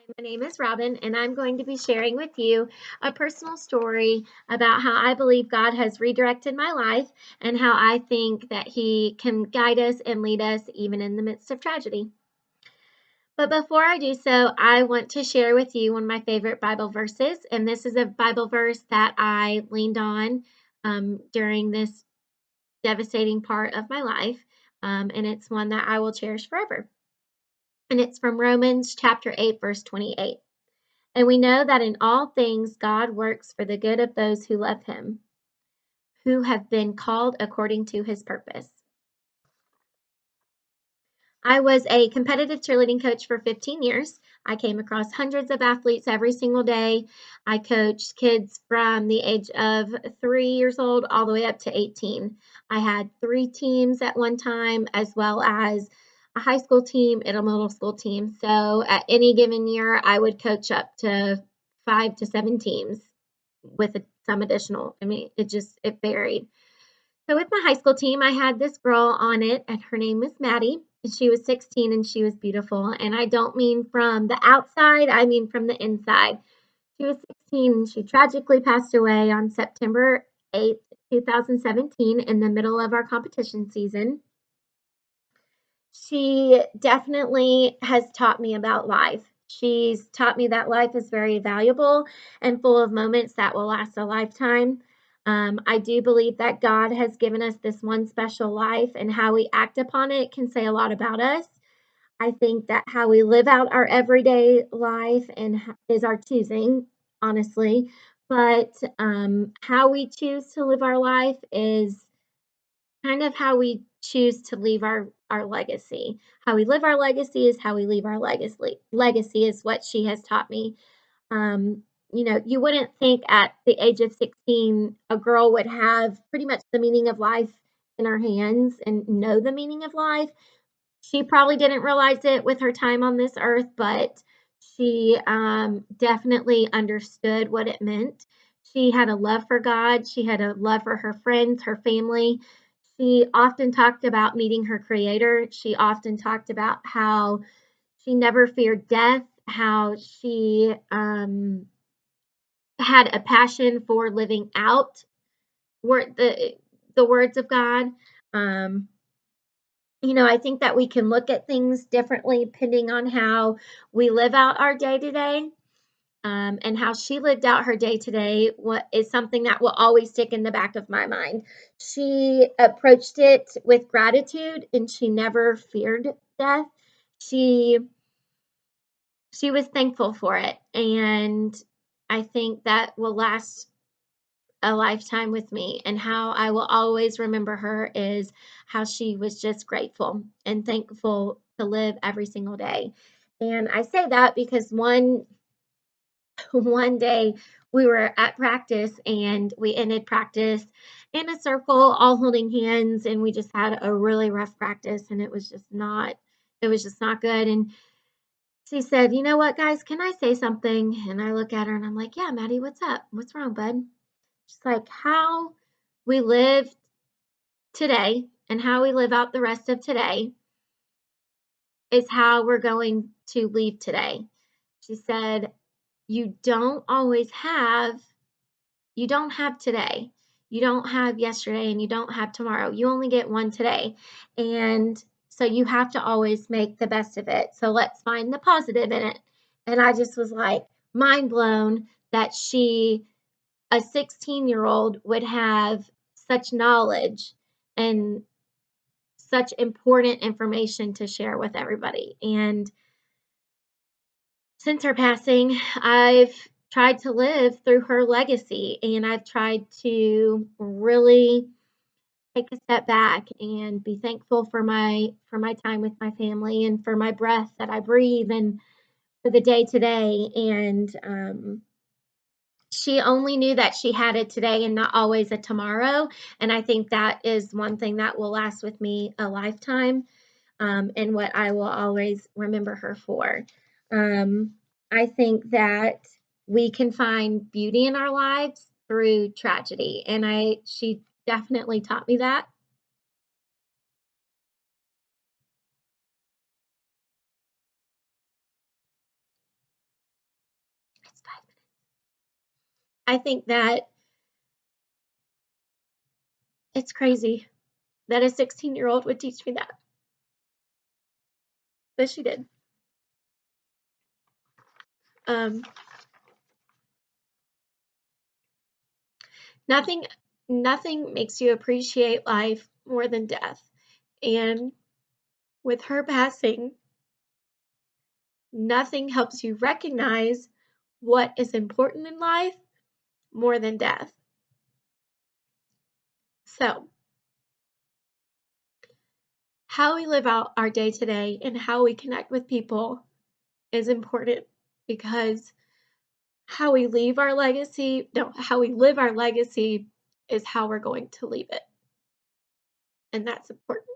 My name is Robin, and I'm going to be sharing with you a personal story about how I believe God has redirected my life and how I think that He can guide us and lead us even in the midst of tragedy. But before I do so, I want to share with you one of my favorite Bible verses, and this is a Bible verse that I leaned on during this devastating part of my life, and it's one that I will cherish forever. And it's from Romans chapter 8, verse 28. And we know that in all things God works for the good of those who love him, who have been called according to his purpose. I was a competitive cheerleading coach for 15 years. I came across hundreds of athletes every single day. I coached kids from the age of 3 years old all the way up to 18. I had 3 teams at one time, as well as a high school team and a middle school team. So at any given year, I would coach up to 5 to 7 teams with some additional. It varied. So with my high school team, I had this girl on it, and her name was Maddie. And she was 16 and she was beautiful. And I don't mean from the outside, I mean from the inside. She was 16 and she tragically passed away on September 8th, 2017, in the middle of our competition season. She definitely has taught me about life. She's taught me that life is very valuable and full of moments that will last a lifetime. I do believe that God has given us this one special life, and how we act upon it can say a lot about us. I think that how we live out our everyday life is our choosing, honestly. But how we choose to live our life is kind of how we choose to leave our legacy. How we live our legacy is how we leave our legacy. Legacy is what she has taught me. Um, you wouldn't think at the age of 16 a girl would have pretty much the meaning of life in her hands and know the meaning of life. She probably didn't realize it with her time on this earth, but she definitely understood what it meant. She had a love for God. She had a love for her friends, her family. She often talked about meeting her creator. She often talked about how she never feared death, how she had a passion for living out the words of God. Um, I think that we can look at things differently depending on how we live out our day to day. And how she lived out her day to day what is something that will always stick in the back of my mind. She approached it with gratitude and she never feared death. She she was thankful for it, and I think that will last a lifetime with me. And how I will always remember her is how she was just grateful and thankful to live every single day. And I say that because one day we were at practice and we ended practice in a circle, all holding hands, and we just had a really rough practice, and it was just not good. And she said, "You know what, guys, can I say something?" And I look at her and I'm like, "Yeah, Maddie, what's up? What's wrong, bud?" She's like, "How we live today and how we live out the rest of today is how we're going to leave today." She said, "You don't always have You don't have today. You don't have yesterday and you don't have tomorrow. You only get one today. And so you have to always make the best of it. So let's find the positive in it." And I just was like mind blown that a 16-year-old, would have such knowledge and such important information to share with everybody. And since her passing, I've tried to live through her legacy, and I've tried to really take a step back and be thankful for my time with my family and for my breath that I breathe and for the day today. And she only knew that she had it today and not always a tomorrow. And I think that is one thing that will last with me a lifetime, and what I will always remember her for. Um, I think that we can find beauty in our lives through tragedy, and she definitely taught me that. minutes, 5 minutes. I think that it's crazy that a 16-year-old would teach me that, but she did. Um, nothing, nothing makes you appreciate life more than death. And with her passing, nothing helps you recognize what is important in life more than death. So, how we live out our day to day and how we connect with people is important because how we leave our legacy, no, how we live our legacy is how we're going to leave it. And that's important.